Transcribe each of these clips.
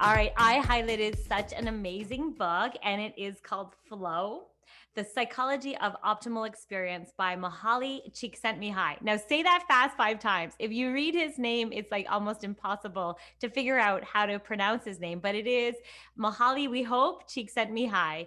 All right, I highlighted such an amazing book, and it is called Flow, The Psychology of Optimal Experience by Mihaly Csikszentmihalyi. Now, say that fast 5 times. If you read his name, it's like almost impossible to figure out how to pronounce his name, but it is Mihaly, we hope, Csikszentmihalyi.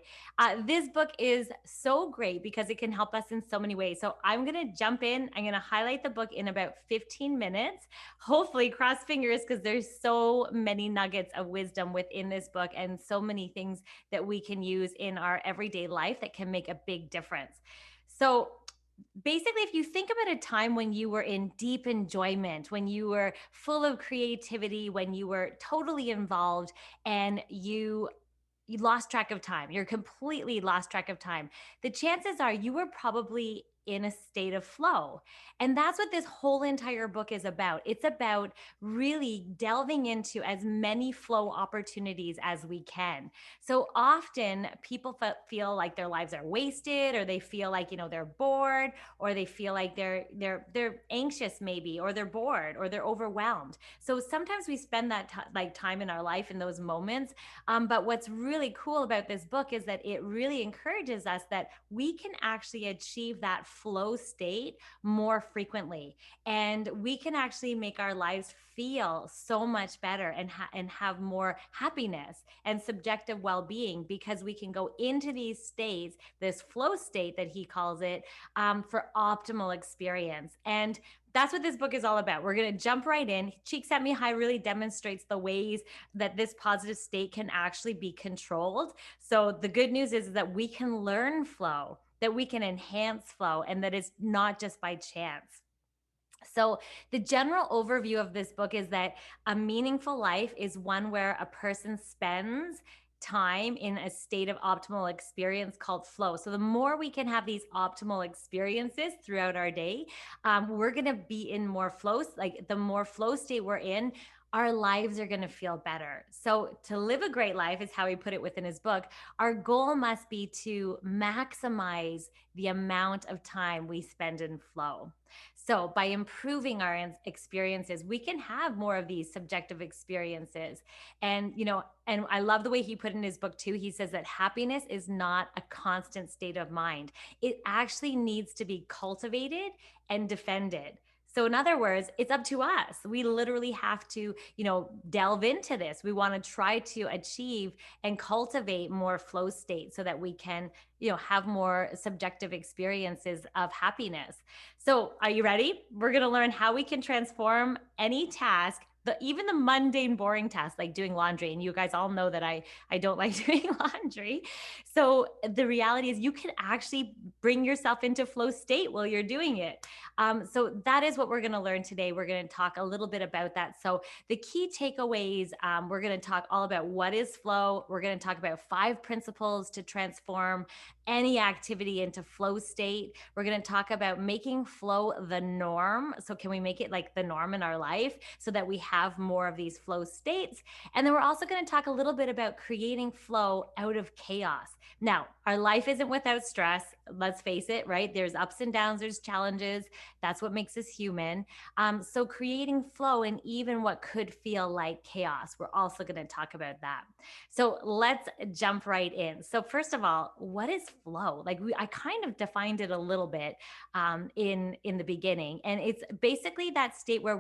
This book is so great because it can help us in so many ways. So I'm going to jump in. I'm going to highlight the book in about 15 minutes. Hopefully, cross fingers, because there's so many nuggets of wisdom within this book and so many things that we can use in our everyday life that can make a big difference. So basically, if you think about a time when you were in deep enjoyment, when you were full of creativity, when you were totally involved and you lost track of time, you're completely lost track of time, the chances are you were probably in a state of flow. And that's what this whole entire book is about. It's about really delving into as many flow opportunities as we can. So often people feel like their lives are wasted, or they feel like, they're bored, or they feel like they're anxious maybe, or they're bored, or they're overwhelmed. So sometimes we spend that time in our life in those moments. But what's really cool about this book is that it really encourages us that we can actually achieve that flow state more frequently, and we can actually make our lives feel so much better and have more happiness and subjective well-being, because we can go into these states, this flow state that he calls it, for optimal experience. And that's what this book is all about. We're going to jump right in. Csikszentmihalyi really demonstrates the ways that this positive state can actually be controlled. So the good news is that we can learn flow, that we can enhance flow, and that it's not just by chance. So, the general overview of this book is that a meaningful life is one where a person spends time in a state of optimal experience called flow. So, the more we can have these optimal experiences throughout our day, we're going to be in more flows. Like the more flow state we're in, our lives are going to feel better. So, to live a great life is how he put it within his book. Our goal must be to maximize the amount of time we spend in flow. So, by improving our experiences, we can have more of these subjective experiences. And I love the way he put in his book too. He says that happiness is not a constant state of mind, it actually needs to be cultivated and defended. So in other words, it's up to us. We literally have to, delve into this. We want to try to achieve and cultivate more flow states so that we can, have more subjective experiences of happiness. So are you ready? We're going to learn how we can transform any task, even the mundane, boring tasks like doing laundry. And you guys all know that I don't like doing laundry. So the reality is you can actually bring yourself into flow state while you're doing it. So that is what we're going to learn today. We're going to talk a little bit about that. So the key takeaways, we're going to talk all about what is flow. We're going to talk about 5 principles to transform any activity into flow state. We're going to talk about making flow the norm. So can we make it like the norm in our life so that we have more of these flow states? And then we're also going to talk a little bit about creating flow out of chaos. Now, our life isn't without stress. Let's face it, right? There's ups and downs, there's challenges. That's what makes us human. So creating flow in even what could feel like chaos, we're also going to talk about that. So let's jump right in. So first of all, what is flow? I kind of defined it a little bit in the beginning, and it's basically that state where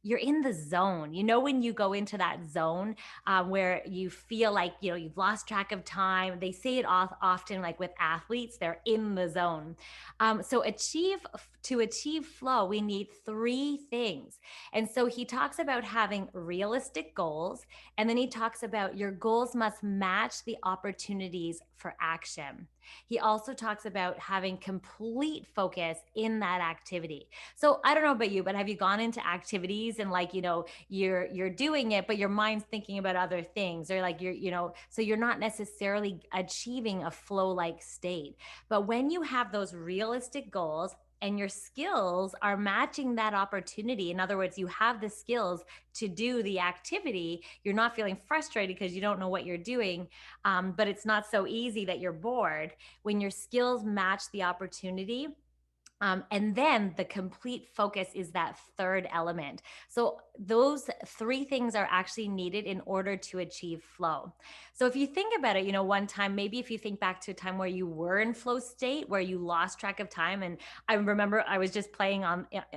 you're in the zone. When you go into that zone where you feel like you've lost track of time. They say it often, like with athletes, they're in the zone. So to achieve flow, we need 3 things. And so he talks about having realistic goals, and then he talks about your goals must match the opportunities for action. He also talks about having complete focus in that activity. So I don't know about you, but have you gone into activities and you're doing it, but your mind's thinking about other things, or so you're not necessarily achieving a flow-like state. But when you have those realistic goals and your skills are matching that opportunity, in other words, you have the skills to do the activity, you're not feeling frustrated because you don't know what you're doing, but it's not so easy that you're bored. When your skills match the opportunity, And then the complete focus is that third element. So those three things are actually needed in order to achieve flow. So if you think about it, one time, maybe if you think back to a time where you were in flow state, where you lost track of time. And I remember I was just playing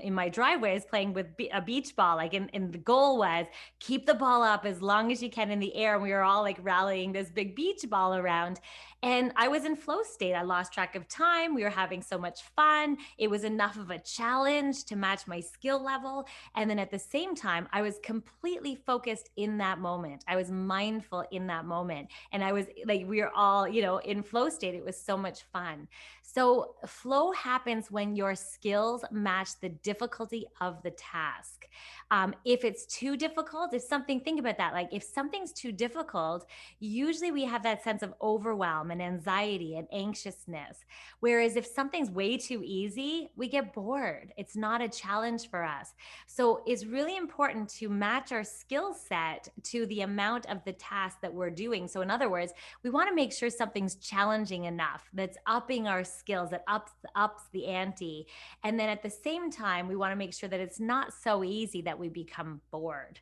in my driveway, I was playing with a beach ball, and the goal was keep the ball up as long as you can in the air. And we were all like rallying this big beach ball around. And I was in flow state. I lost track of time. We were having so much fun. It was enough of a challenge to match my skill level. And then at the same time, I was completely focused in that moment. I was mindful in that moment. And I was like, we were all, in flow state. It was so much fun. So flow happens when your skills match the difficulty of the task. If it's too difficult, think about that. Like if something's too difficult, usually we have that sense of overwhelm and anxiety and anxiousness. Whereas if something's way too easy, we get bored. It's not a challenge for us. So it's really important to match our skill set to the amount of the task that we're doing. So in other words, we want to make sure something's challenging enough, that's upping our skills, that ups the ante. And then at the same time, we want to make sure that it's not so easy that we become bored.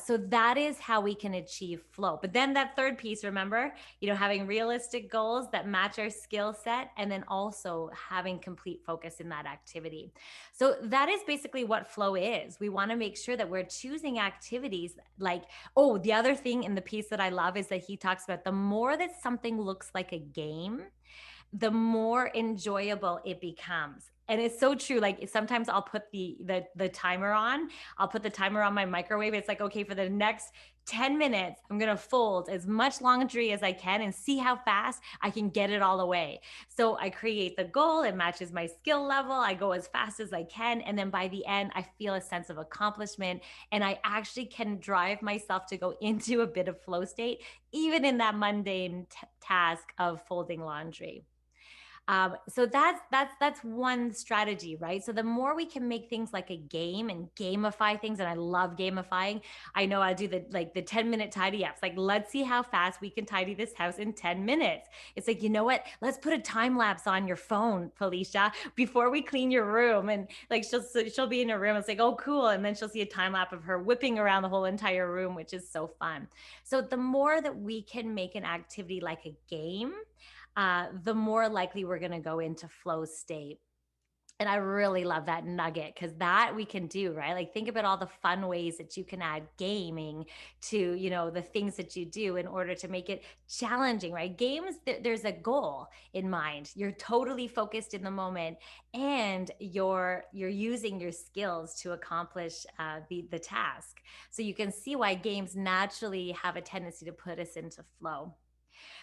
So that is how we can achieve flow. But then that third piece, remember, having realistic goals that match our skill set, and then also having complete focus in that activity. So that is basically what flow is. We want to make sure that we're choosing activities like, oh, the other thing in the piece that I love is that he talks about the more that something looks like a game, the more enjoyable it becomes. And it's so true. Like sometimes I'll put the timer on. I'll put the timer on my microwave. It's like, okay, for the next 10 minutes, I'm going to fold as much laundry as I can and see how fast I can get it all away. So I create the goal. It matches my skill level. I go as fast as I can. And then by the end, I feel a sense of accomplishment. And I actually can drive myself to go into a bit of flow state, even in that mundane task of folding laundry. So that's one strategy, right? So the more we can make things like a game and gamify things, and I love gamifying. I know I do the 10-minute tidy ups. Like, let's see how fast we can tidy this house in 10 minutes. It's like, you know what? Let's put a time lapse on your phone, Felicia, before we clean your room. And like she'll be in her room. It's like, oh, cool. And then she'll see a time lapse of her whipping around the whole entire room, which is so fun. So the more that we can make an activity like a game, the more likely we're going to go into flow state. And I really love that nugget because that we can do, right? Like think about all the fun ways that you can add gaming to, the things that you do in order to make it challenging, right? Games, there's a goal in mind. You're totally focused in the moment, and you're using your skills to accomplish the task. So you can see why games naturally have a tendency to put us into flow.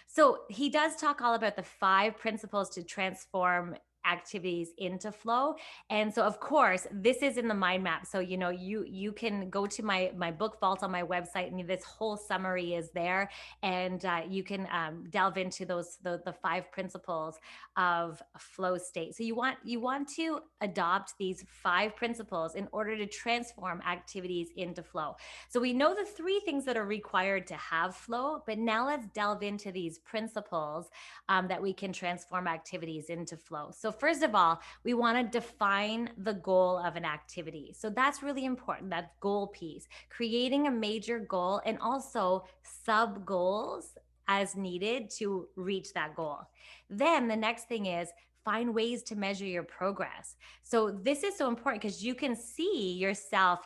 So he does talk all about the 5 principles to transform activities into flow. And so of course this is in the mind map, so you can go to my book vault on my website, and this whole summary is there, and you can delve into the 5 principles of flow state. So you want to adopt these 5 principles in order to transform activities into flow. So we know the 3 things that are required to have flow, but now let's delve into these principles that we can transform activities into flow. So first of all, we want to define the goal of an activity. So that's really important, that goal piece, creating a major goal and also sub goals as needed to reach that goal. Then the next thing is find ways to measure your progress. So this is so important because you can see yourself,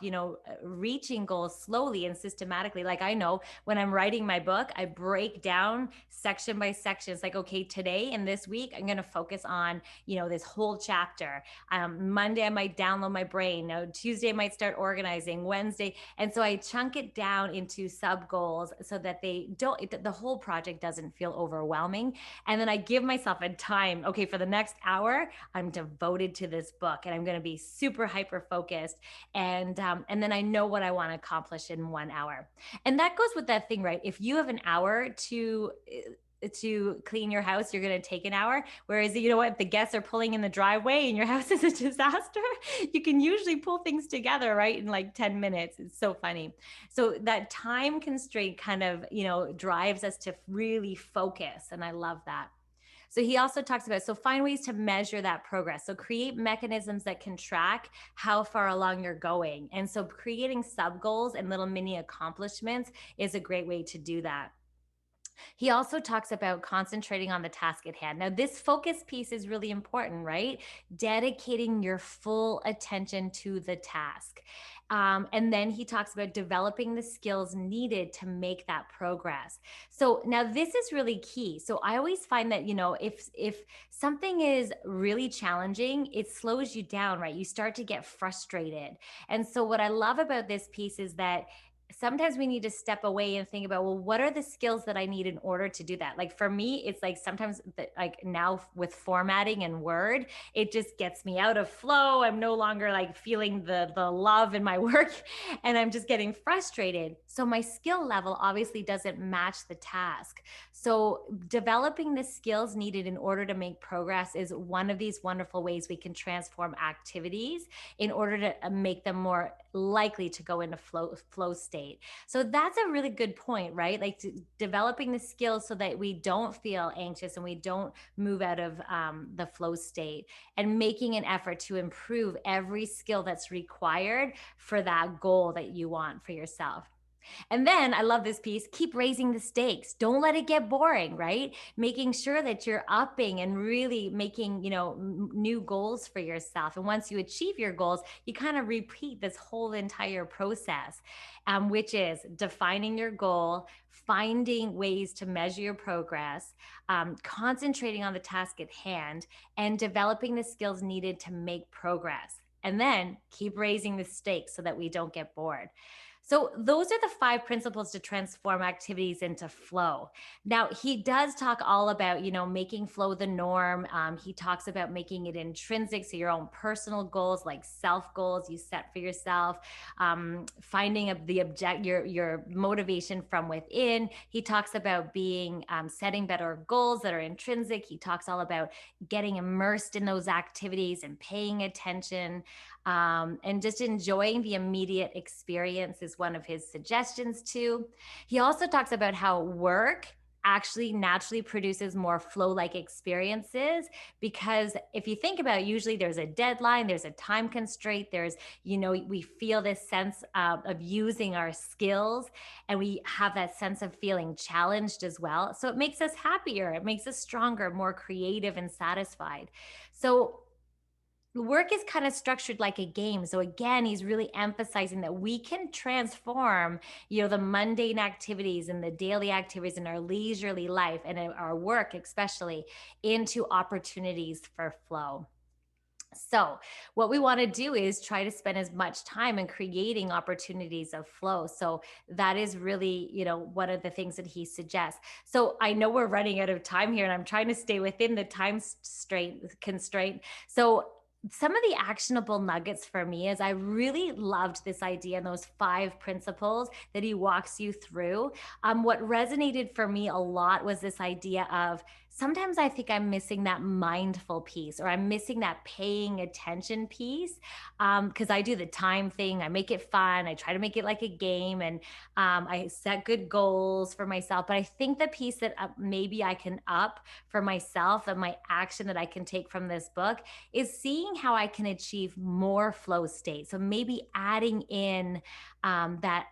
reaching goals slowly and systematically. Like I know when I'm writing my book, I break down section by section. It's like, okay, today and this week, I'm going to focus on, this whole chapter. Monday, I might download my brain. Now, Tuesday, I might start organizing. Wednesday. And so I chunk it down into sub goals so that the whole project doesn't feel overwhelming. And then I give myself a time, okay, for the next hour, I'm devoted to this book and I'm going to be super hyper focused. And then I know what I want to accomplish in 1 hour. And that goes with that thing, right? If you have an hour to clean your house, you're going to take an hour. Whereas, if the guests are pulling in the driveway and your house is a disaster, you can usually pull things together, right? In like 10 minutes. It's so funny. So that time constraint kind of, drives us to really focus. And I love that. So he also talks about, so find ways to measure that progress. So create mechanisms that can track how far along you're going. And so creating sub goals and little mini accomplishments is a great way to do that. He also talks about concentrating on the task at hand. Now, this focus piece is really important, right? Dedicating your full attention to the task. And then he talks about developing the skills needed to make that progress. So now this is really key. So I always find that, if something is really challenging, it slows you down, right? You start to get frustrated. And so what I love about this piece is that sometimes we need to step away and think about, well, what are the skills that I need in order to do that? Like for me, it's like sometimes like now with formatting and Word, it just gets me out of flow. I'm no longer like feeling the love in my work, and I'm just getting frustrated. So my skill level obviously doesn't match the task. So developing the skills needed in order to make progress is one of these wonderful ways we can transform activities in order to make them more likely to go into flow state. So that's a really good point, right? Like developing the skills so that we don't feel anxious and we don't move out of the flow state, and making an effort to improve every skill that's required for that goal that you want for yourself. And then I love this piece, keep raising the stakes. Don't let it get boring, right? Making sure that you're upping and really making, new goals for yourself. And once you achieve your goals, you kind of repeat this whole entire process, which is defining your goal, finding ways to measure your progress, concentrating on the task at hand, and developing the skills needed to make progress. And then keep raising the stakes so that we don't get bored. So those are the 5 principles to transform activities into flow. Now, he does talk all about, making flow the norm. He talks about making it intrinsic, so your own personal goals, like self goals you set for yourself, finding your motivation from within. He talks about setting better goals that are intrinsic. He talks all about getting immersed in those activities and paying attention. And just enjoying the immediate experience is one of his suggestions too. He also talks about how work actually naturally produces more flow-like experiences, because if you think about it, usually there's a deadline, there's a time constraint, we feel this sense of using our skills, and we have that sense of feeling challenged as well. So it makes us happier, it makes us stronger, more creative and satisfied. So work is kind of structured like a game. So again, he's really emphasizing that we can transform, the mundane activities and the daily activities in our leisurely life and in our work, especially, into opportunities for flow. So what we want to do is try to spend as much time in creating opportunities of flow. So that is really, one of the things that he suggests. So I know we're running out of time here, and I'm trying to stay within the time constraint. So some of the actionable nuggets for me is I really loved this idea and those 5 principles that he walks you through. What resonated for me a lot was this idea of, sometimes I think I'm missing that mindful piece, or I'm missing that paying attention piece, because I do the time thing. I make it fun. I try to make it like a game, and I set good goals for myself. But I think the piece that maybe I can up for myself, and my action that I can take from this book, is seeing how I can achieve more flow state. So maybe adding in that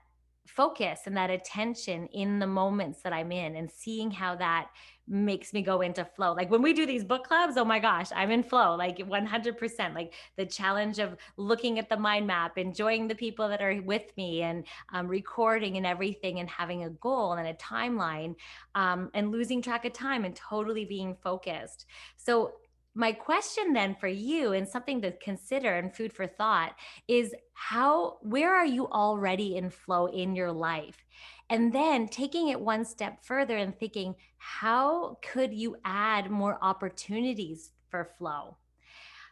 focus and that attention in the moments that I'm in, and seeing how that makes me go into flow. Like when we do these book clubs, oh my gosh, I'm in flow, like 100%. Like the challenge of looking at the mind map, enjoying the people that are with me, and recording and everything, and having a goal and a timeline, and losing track of time and totally being focused. So my question then for you, and something to consider and food for thought, is where are you already in flow in your life? And then taking it one step further and thinking, how could you add more opportunities for flow?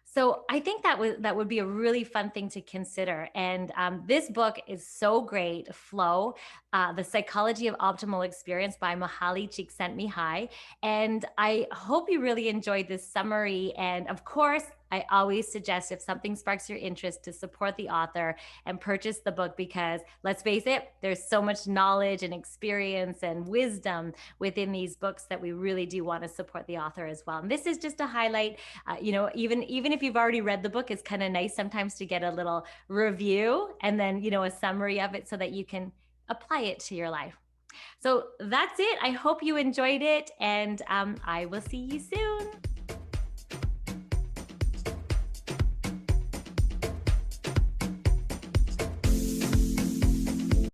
So I think that would be a really fun thing to consider. And this book is so great, Flow, The Psychology of Optimal Experience by Mihaly Csikszentmihalyi. And I hope you really enjoyed this summary. And of course, I always suggest if something sparks your interest to support the author and purchase the book, because let's face it, there's so much knowledge and experience and wisdom within these books that we really do want to support the author as well. And this is just a highlight. Even if you've already read the book, it's kind of nice sometimes to get a little review and then, a summary of it so that you can apply it to your life. So that's it. I hope you enjoyed it, and I will see you soon.